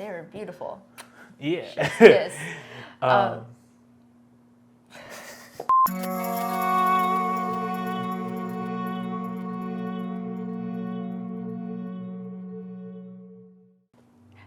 They were beautiful. Yeah. Yes.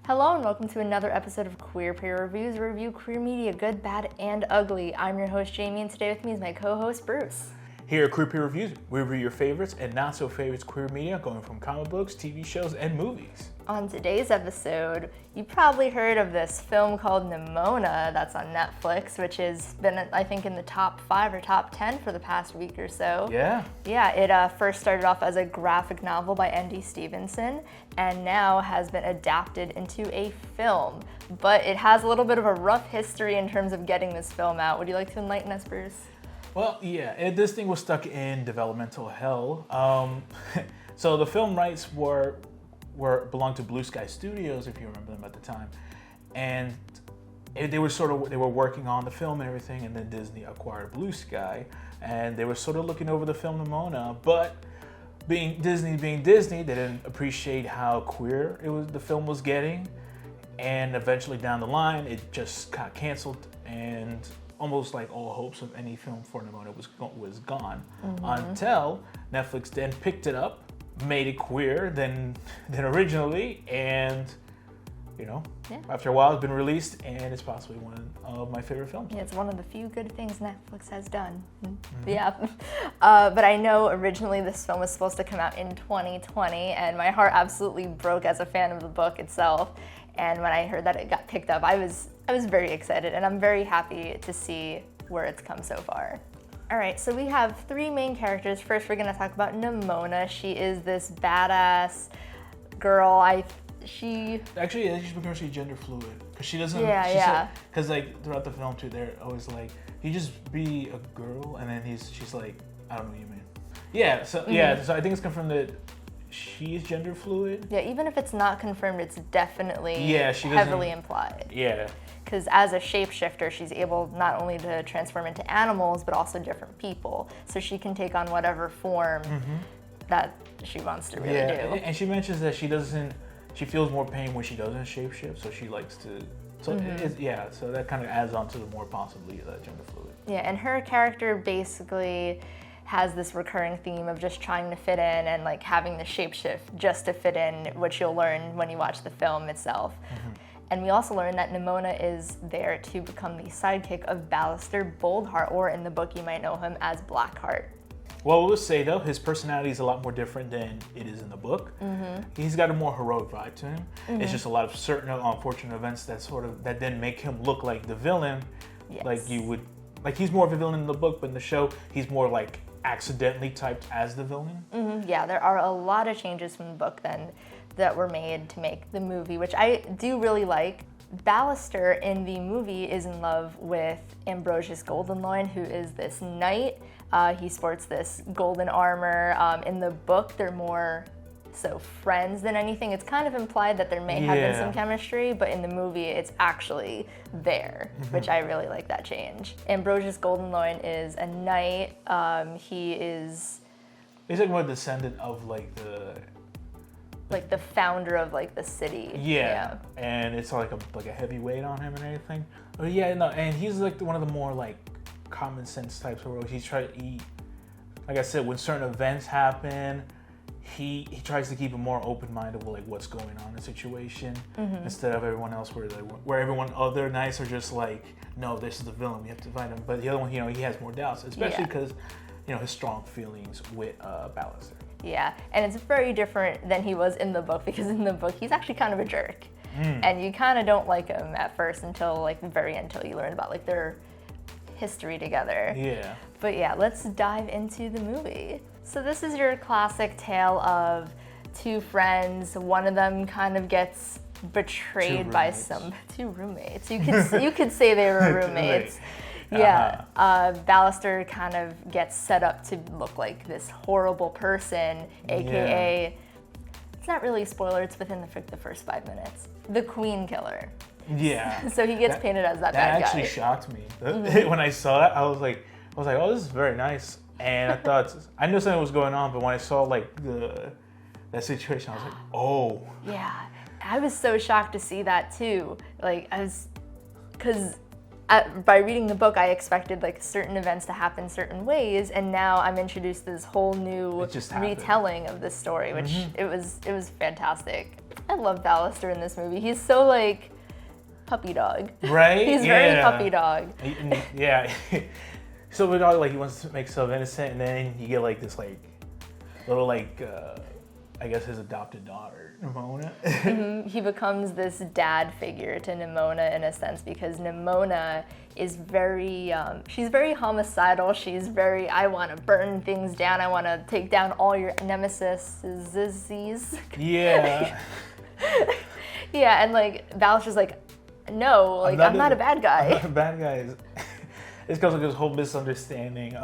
Hello and welcome to another episode of Queer Peer Reviews. We review queer media, good, bad, and ugly. I'm your host, Jamie, and today with me is my co-host, Bruce. Here at Queer Peer Reviews, we review your favorites and not so favorites queer media, going from comic books, TV shows, and movies. On today's episode, you probably heard of this film called Nimona that's on Netflix, which has been, I think, in the top 5 or top 10 for the past week or so. Yeah. Yeah, it first started off as a graphic novel by ND Stevenson and now has been adapted into a film. But it has a little bit of a rough history in terms of getting this film out. Would you like to enlighten us, Bruce? Well, yeah, this thing was stuck in developmental hell. So the film rights belonged to Blue Sky Studios, if you remember them at the time, and they were working on the film and everything, and then Disney acquired Blue Sky, and they were sort of looking over the film Nimona, but being Disney, they didn't appreciate how queer the film was getting, and eventually down the line it just got canceled, and almost like all hopes of any film for Nimona was gone, until Netflix then picked it up, made it queer than originally, and after a while it's been released, and it's possibly one of my favorite films. Yeah, it's one of the few good things Netflix has done. Yeah. But I know originally this film was supposed to come out in 2020, and my heart absolutely broke as a fan of the book itself. And when I heard that it got picked up, I was very excited, and I'm very happy to see where it's come so far. All right, so we have 3 main characters. First, we're gonna talk about Nimona. She is this badass girl. She's becoming gender fluid, because she doesn't. Yeah. Because like throughout the film too, they're always like, you just be a girl, and then she's like, I don't know what you mean. Yeah. So so I think it's confirmed that she is gender fluid. Yeah, even if it's not confirmed, it's definitely heavily implied. Yeah. Because as a shapeshifter, she's able not only to transform into animals, but also different people. So she can take on whatever form that she wants to really do. And she mentions that she feels more pain when she doesn't shapeshift, so she likes to. So so that kind of adds on to the more possibly gender fluid. Yeah, and her character basically has this recurring theme of just trying to fit in and like having the shapeshift just to fit in, which you'll learn when you watch the film itself. And we also learn that Nimona is there to become the sidekick of Ballister Boldheart, or in the book you might know him as Blackheart. Well, we'll say though, his personality is a lot more different than it is in the book. He's got a more heroic vibe to him. It's just a lot of certain unfortunate events that then make him look like the villain. Yes. Like he's more of a villain in the book, but in the show, he's more like accidentally typed as the villain. Yeah, there are a lot of changes from the book then that were made to make the movie, which I do really like. Ballister in the movie is in love with Ambrosius Goldenloin, who is this knight. He sports this golden armor. In the book, they're more so friends than anything. It's kind of implied that there may have been some chemistry, but in the movie, it's actually there, which I really like that change. Ambrosius Goldenloin is a knight. He's like more descendant of the founder of the city. Yeah. And it's like a heavy weight on him and everything. But and he's like one of the more common sense types of roles. Like I said, when certain events happen, he tries to keep a more open mind of what's going on in the situation, instead of everyone else where everyone other knights are just like, no, this is the villain, we have to find him. But the other one, he has more doubts, especially because his strong feelings with Ballister. Yeah, and it's very different than he was in the book, because in the book he's actually kind of a jerk, and you kind of don't like him at first until the very end, until you learn about their history together. Yeah. But yeah, let's dive into the movie. So this is your classic tale of 2 friends. One of them kind of gets betrayed by two roommates. You could say they were roommates. Yeah, Ballister kind of gets set up to look like this horrible person, aka, it's not really a spoiler, it's within the first 5 minutes, the Queen Killer. Yeah. So he gets painted as that bad guy. That actually shocked me. When I saw it, I was like, oh, this is very nice. And I thought, I knew something was going on, but when I saw that situation, I was like, oh. Yeah. I was so shocked to see that too. Like because by reading the book, I expected like certain events to happen certain ways, and now I'm introduced to this whole new retelling of this story, which it was fantastic. I love Ballister in this movie. He's so like puppy dog. Right? He's very puppy dog. Yeah. So with all like he wants to make himself innocent, and then you get like this like little like I guess his adopted daughter, Nimona. He becomes this dad figure to Nimona in a sense, because Nimona is she's very homicidal. She's very, I want to burn things down. I want to take down all your nemesis. Yeah. Yeah, and like Ballister's like, no, like I'm not a bad guy. I'm not a bad guy. It's because of this whole misunderstanding.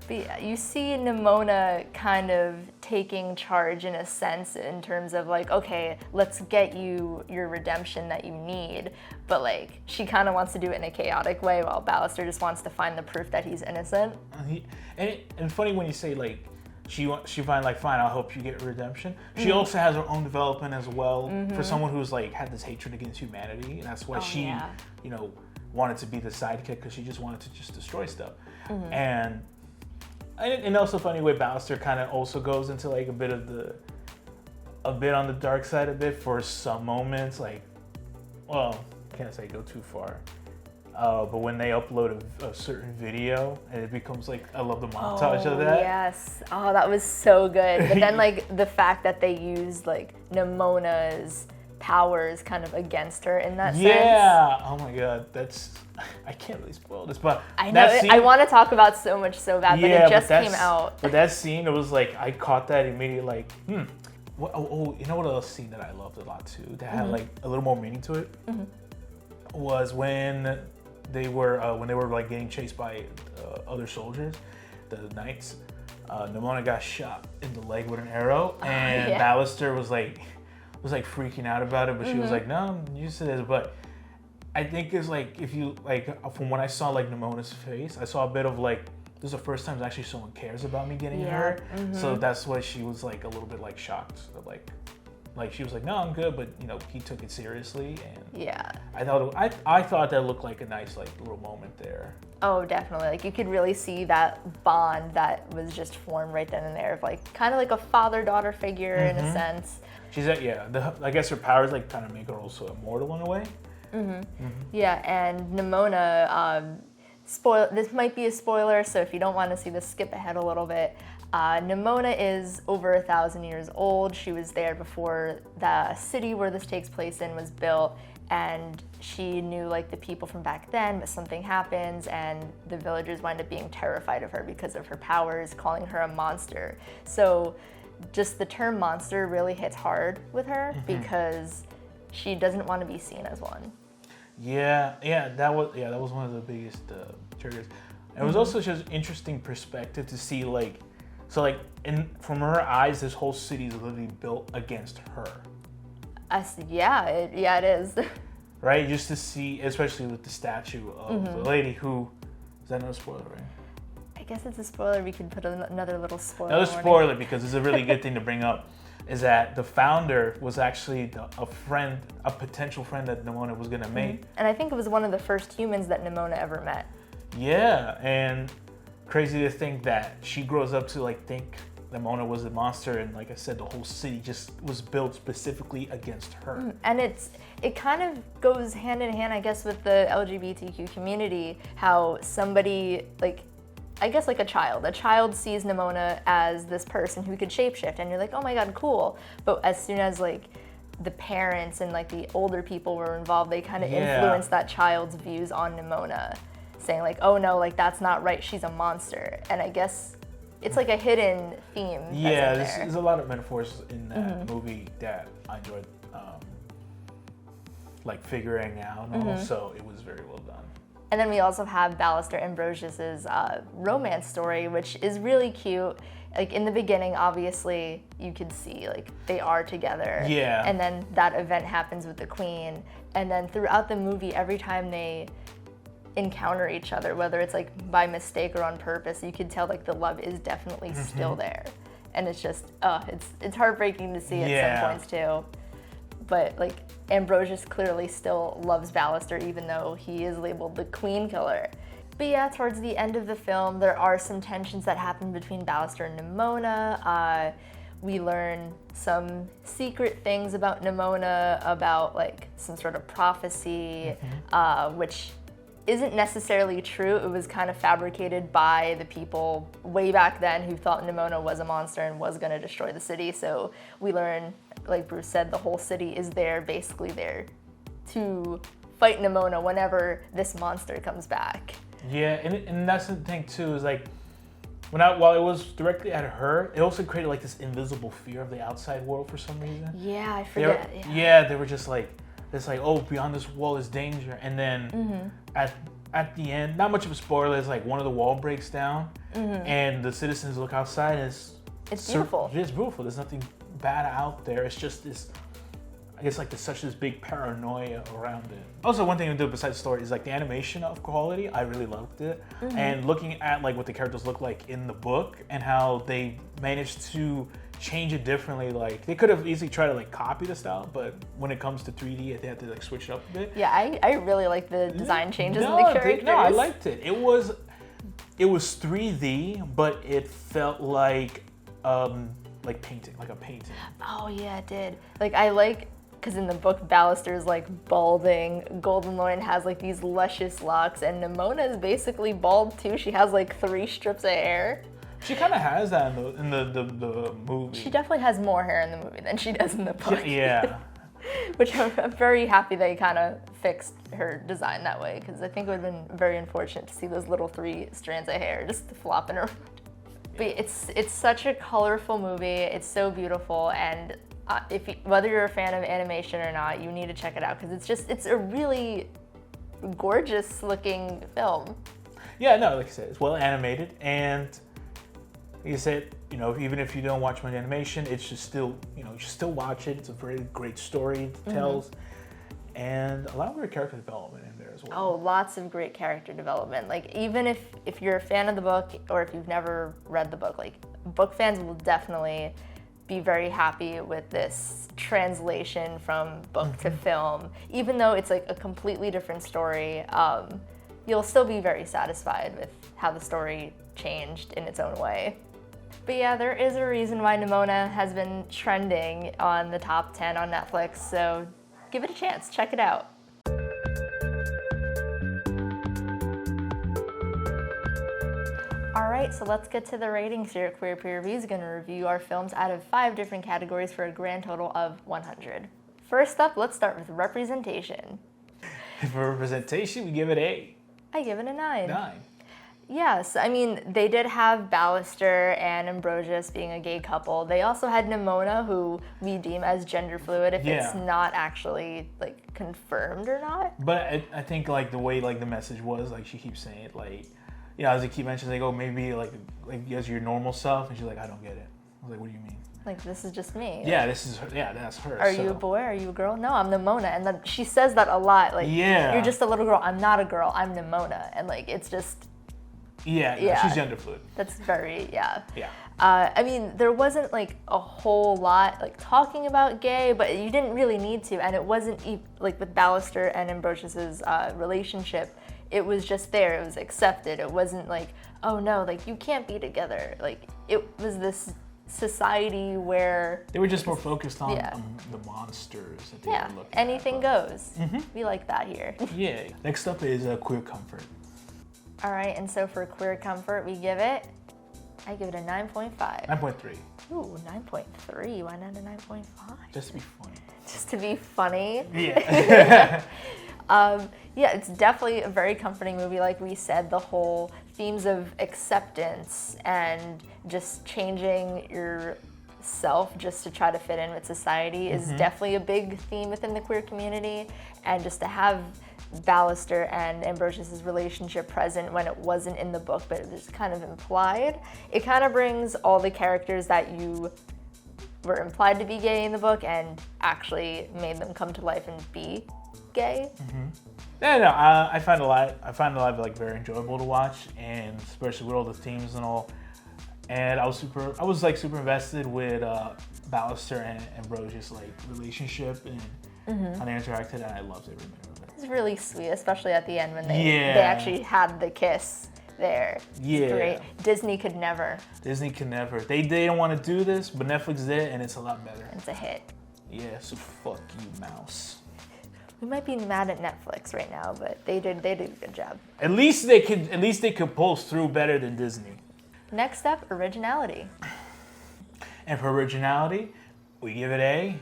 But yeah, you see Nimona kind of taking charge in a sense in terms of like, okay, let's get you your redemption that you need. But like, she kind of wants to do it in a chaotic way, while Ballister just wants to find the proof that he's innocent. And funny when you say like, she find like, fine, I'll help you get redemption. She also has her own development as well for someone who's like had this hatred against humanity, and that's why she, you know, wanted to be the sidekick, because she just wanted to just destroy stuff. And also funny way Ballister kind of also goes into like a bit on the dark side a bit for some moments, like, well, can't say go too far. But when they upload a certain video and it becomes like, I love the montage of that. Yes. Oh, that was so good. But then like the fact that they used like Nimona's powers kind of against her in that sense. Yeah. Oh my God. I can't really spoil this, but I know I want to talk about so much so bad, but it just came out. But that scene, it was like, I caught that immediately, like, you know what else scene that I loved a lot too, that had like a little more meaning to it, was when they were like getting chased by other soldiers, the knights. Nimona got shot in the leg with an arrow, and Ballister was like freaking out about it, but she was like, no, I'm used to this. But I think it's like, if you like, from when I saw like Nimona's face, I saw a bit of like, this is the first time actually someone cares about me getting hurt. So that's why she was like a little bit like shocked, like she was like, no, I'm good, but you know, he took it seriously, and I thought that looked like a nice like little moment there. Oh, definitely. Like you could really see that bond that was just formed right then and there, of like kind of like a father-daughter figure in a sense. She's I guess her powers like kind of make her also immortal in a way. Yeah, and Nimona, this might be a spoiler, so if you don't want to see this, skip ahead a little bit. Nimona is over 1,000 years old. She was there before the city where this takes place in was built, and she knew like the people from back then, but something happens and the villagers wind up being terrified of her because of her powers, calling her a monster. So just the term monster really hits hard with her because she doesn't want to be seen as one. That was one of the biggest triggers. It was also just interesting perspective to see like, so like from her eyes, this whole city is literally built against her. It is. Right, just to see, especially with the statue of the lady who, is that no spoiler, right? I guess it's a spoiler. We could put another little spoiler. Another spoiler, because it's a really good thing to bring up, is that the founder was actually a potential friend that Nimona was gonna make. And I think it was one of the first humans that Nimona ever met. Yeah, and crazy to think that she grows up to like think Nimona was a monster, and like I said, the whole city just was built specifically against her. And it kind of goes hand in hand, I guess, with the LGBTQ community, how somebody like, I guess like a child sees Nimona as this person who could shapeshift, and you're like, oh my God, cool. But as soon as like the parents and like the older people were involved, they kind of influenced that child's views on Nimona, saying like, oh no, like that's not right, she's a monster. And I guess it's like a hidden theme. Yeah, there's a lot of metaphors in that movie that I enjoyed like figuring out, and also it was very well done. And then we also have Ballister Ambrosius's romance story, which is really cute. Like in the beginning, obviously, you could see like they are together. Yeah. And then that event happens with the Queen. And then throughout the movie, every time they encounter each other, whether it's like by mistake or on purpose, you can tell like the love is definitely still there. And it's just, it's heartbreaking to see at some points too. but like Ambrosius clearly still loves Ballister even though he is labeled the Queen Killer. But yeah, towards the end of the film, there are some tensions that happen between Ballister and Nimona. We learn some secret things about Nimona, about like some sort of prophecy, which isn't necessarily true. It was kind of fabricated by the people way back then who thought Nimona was a monster and was going to destroy the city. So we learn, like Bruce said, the whole city is there, basically there to fight Nimona whenever this monster comes back. Yeah, and that's the thing too, is like, while it was directly at her, it also created like this invisible fear of the outside world for some reason. Yeah, I forget. They were just like, it's like, oh, beyond this wall is danger. And then at the end, not much of a spoiler, it's like one of the wall breaks down and the citizens look outside and it's beautiful. It's beautiful. There's nothing bad out there. It's just this, I guess, like such this big paranoia around it. Also, one thing to do besides the story is like the animation of quality. I really loved it. And looking at like what the characters look like in the book and how they managed to change it differently. Like they could have easily tried to like copy the style, but when it comes to 3D, they had to like switch it up a bit. Yeah, I really like the design changes in the characters. No, I liked it. It was 3D, but it felt like painting, like a painting. Oh yeah, it did. Like I like, because in the book, Ballister is like balding, Goldenloin has like these luscious locks, and Nimona is basically bald too. She has like 3 strips of hair. She kind of has that in the movie. She definitely has more hair in the movie than she does in the book. Yeah. Which I'm very happy they kind of fixed her design that way, because I think it would have been very unfortunate to see those little 3 strands of hair just flopping around. But it's such a colorful movie. It's so beautiful, and whether you're a fan of animation or not, you need to check it out because it's a really gorgeous looking film. Yeah, no, like I said, it's well animated, and like I said, even if you don't watch much animation, it's just still, you should still watch it. It's a very great story it tells, and a lot of great character development in there as well. Oh, lots of great character development. Like even if you're a fan of the book or if you've never read the book, like book fans will definitely be very happy with this translation from book to film. Even though it's like a completely different story, you'll still be very satisfied with how the story changed in its own way. But yeah, there is a reason why Nimona has been trending on the top 10 on Netflix, so give it a chance, check it out. Alright, so let's get to the ratings here at Queer Peer Reviews. Going to review our films out of 5 different categories for a grand total of 100. First up, let's start with representation. For representation, we give it I give it a 9. 9. Yes, I mean, they did have Ballister and Ambrosius being a gay couple. They also had Nimona, who we deem as gender fluid if it's not actually like confirmed or not. But I think like the way like the message was, like she keeps saying it, like, as they keep mentioning, they go, maybe like as your normal self, and she's like, I don't get it. I was like, what do you mean? Like, this is just me. Yeah, this is her. Yeah, that's her. Are you a boy? Are you a girl? No, I'm Nimona. And then she says that a lot. Like, you're just a little girl. I'm not a girl. I'm Nimona. And like, it's just. Yeah, she's gender fluid. That's very, Yeah. I mean, there wasn't like a whole lot like talking about gay, but you didn't really need to. And it wasn't like with Ballister and Ambrosius's relationship. It was just there. It was accepted. It wasn't like, oh no, like you can't be together. Like it was this society where they were just more focused on the monsters that they were looking anything goes. We like that here. Yeah. Next up is queer comfort. All right, and so for queer comfort, I give it a 9.5. 9.3. Ooh, 9.3. Why not a 9.5? Just to be funny. Just to be funny. Yeah. It's definitely a very comforting movie. Like we said, the whole themes of acceptance and just changing yourself just to try to fit in with society is definitely a big theme within the queer community. And just to have Ballister and Ambrosius's relationship present when it wasn't in the book, but it was kind of implied. It kind of brings all the characters that you were implied to be gay in the book and actually made them come to life and be gay. I find a lot of like very enjoyable to watch, and especially with all the themes and all. And I was super invested with Ballister and Ambrose's like relationship and how they interacted, and I loved every minute of it. It's really sweet, especially at the end when they actually had the kiss there. It's great. Disney could never. Disney can never. They didn't want to do this, but Netflix did, and it's a lot better. It's a hit. Yeah, so fuck you, mouse. We might be mad at Netflix right now, but they did a good job. At least they could pull through better than Disney. Next up, originality. And for originality, we give it I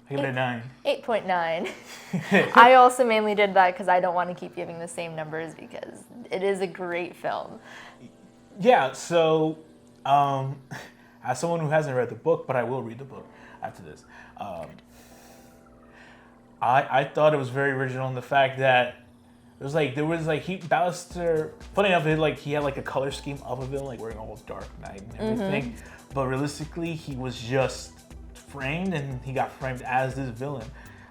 give it a 9. 8.9. I also mainly did that because I don't want to keep giving the same numbers because it is a great film. Yeah, so as someone who hasn't read the book, but I will read the book after this, I thought it was very original in the fact that Ballister, funny enough, he had like a color scheme of a villain, like wearing all Dark Knight and everything, but realistically he was just framed, and he got framed as this villain,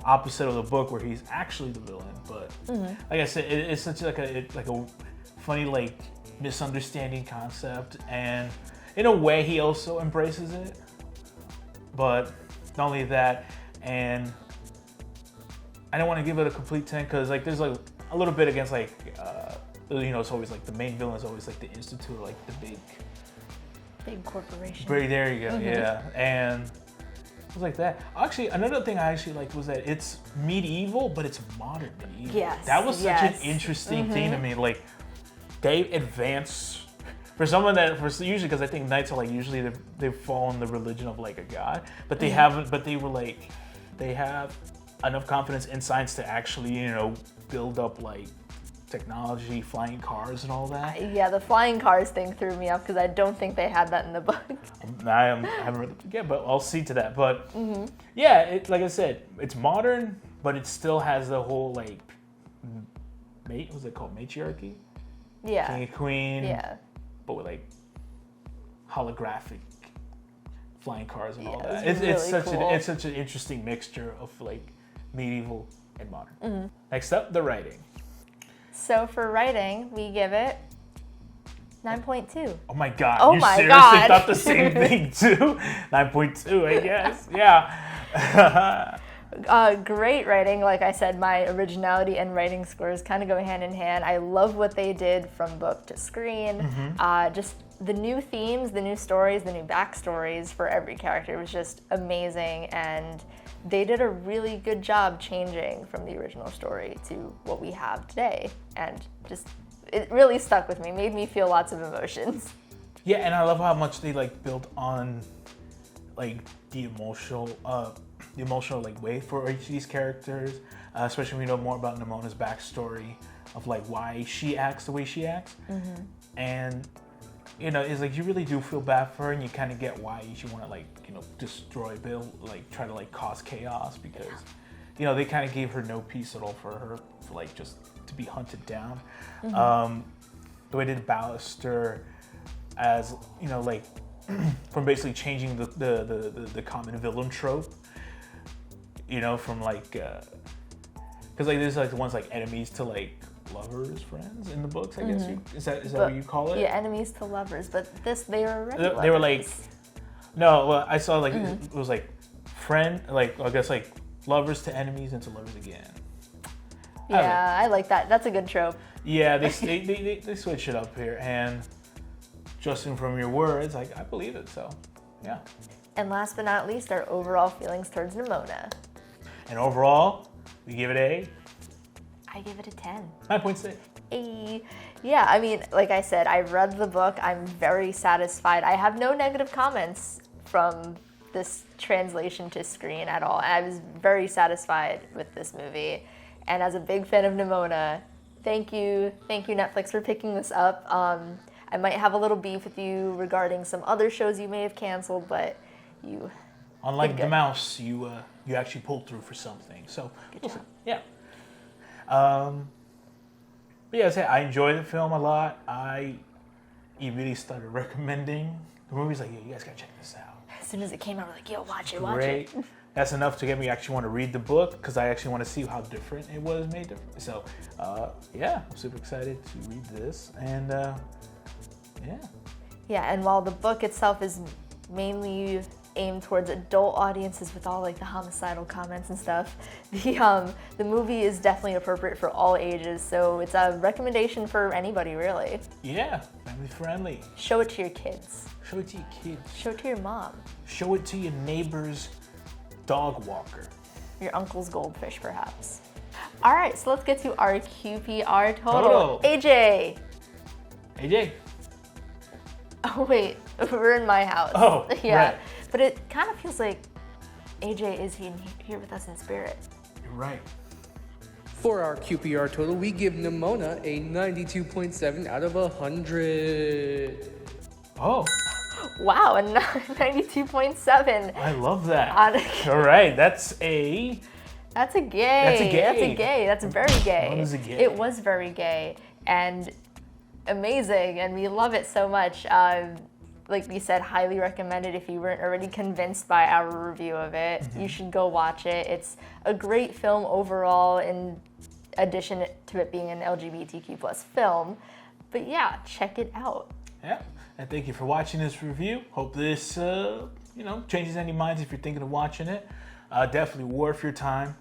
opposite of the book where he's actually the villain. But like I said, it's such like a funny like misunderstanding concept, and in a way he also embraces it. But not only that, and I don't want to give it a complete 10 because like there's like a little bit against like it's always like the main villain is always like the Institute, like the big corporation. There you go, yeah, and it was like that. Actually, another thing I actually liked was that it's medieval, but it's modern medieval. Yes, that was such an interesting thing to me. Like they advance for someone usually because I think knights are like usually they fall in the religion of like a god, but they haven't. But they were like they have enough confidence in science to actually build up like technology, flying cars and all that. Yeah, the flying cars thing threw me off because I don't think they had that in the book. I haven't read the book yet, but I'll see to that. But yeah, like I said, it's modern, but it still has the whole like, what's it called, matriarchy? Yeah. King and queen. Yeah. But with like holographic flying cars and all that. It's such an interesting mixture of like medieval and modern. Next up, the writing. So for writing, we give it 9.2. Oh my god! Oh you my seriously god. thought the same thing too? 9.2, I guess. Yeah. Great writing. Like I said, my originality and writing scores kind of go hand in hand. I love what they did from book to screen. Just the new themes, the new stories, the new backstories for every character was just amazing, and they did a really good job changing from the original story to what we have today, and just it really stuck with me, made me feel lots of emotions. Yeah, and I love how much they like built on like the emotional like way for each of these characters, especially when we know more about Nimona's backstory of like why she acts the way she acts, and it's like you really do feel bad for her, and you kind of get why she want to like destroy Bill, like try to like cause chaos, because they kind of gave her no peace at all for her for like just to be hunted down. The way they did Ballister as like from basically changing the common villain trope, from like because like there's like the ones like enemies to like lovers, friends in the books, I guess. Is that what you call it? Yeah, enemies to lovers, but they were already lovers. They were like, no, well, I saw like it was like friend, like I guess like lovers to enemies and to lovers again. Yeah, I like that. That's a good trope. Yeah, they switch it up here, and Justin, from your words, like I believe it. So, yeah. And last but not least, our overall feelings towards Nimona. And overall, we give it I give it a 10. 9.6. Yeah, I mean, like I said, I read the book. I'm very satisfied. I have no negative comments from this translation to screen at all. I was very satisfied with this movie. And as a big fan of Nimona, thank you Netflix for picking this up. I might have a little beef with you regarding some other shows you may have canceled, but you... Unlike the mouse, you actually pulled through for something. So, Good job. Yeah. But yeah, I enjoyed the film a lot. I immediately started recommending the movies. Like, yeah, you guys gotta check this out. As soon as it came out, I was like, yo, watch it. Great. That's enough to get me actually want to read the book, because I actually want to see how different it was made different. So, yeah, I'm super excited to read this, and yeah. Yeah, and while the book itself is mainly aimed towards adult audiences with all like the homicidal comments and stuff. The movie is definitely appropriate for all ages, so it's a recommendation for anybody really. Yeah, family friendly. Show it to your kids. Show it to your kids. Show it to your mom. Show it to your neighbor's dog walker. Your uncle's goldfish, perhaps. All right, so let's get to our QPR total. AJ. AJ. Oh wait, we're in my house. Oh, yeah. right. But it kind of feels like AJ is here with us in spirit. You're right. For our QPR total, we give Nimona a 92.7 out of 100. Oh. Wow, a 92.7. I love that. All right, that's a gay. That's a gay. That's very gay. What is a gay? It was very gay and amazing, and we love it so much. Like we said, highly recommended if you weren't already convinced by our review of it. Mm-hmm. You should go watch it. It's a great film overall, in addition to it being an LGBTQ plus film. But yeah, check it out. Yeah, and thank you for watching this review. Hope this, changes any minds if you're thinking of watching it. Definitely worth your time.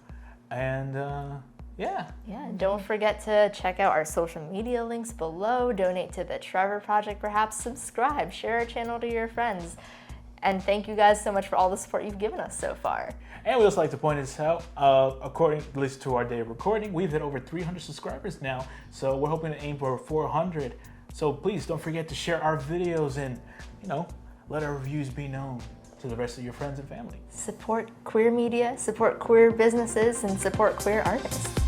And yeah. Yeah, don't forget to check out our social media links below, donate to the Trevor Project perhaps, subscribe, share our channel to your friends. And thank you guys so much for all the support you've given us so far. And we also like to point this out, according at least to our day of recording, we've hit over 300 subscribers now. So we're hoping to aim for 400. So please don't forget to share our videos and, let our reviews be known to the rest of your friends and family. Support queer media, support queer businesses, and support queer artists.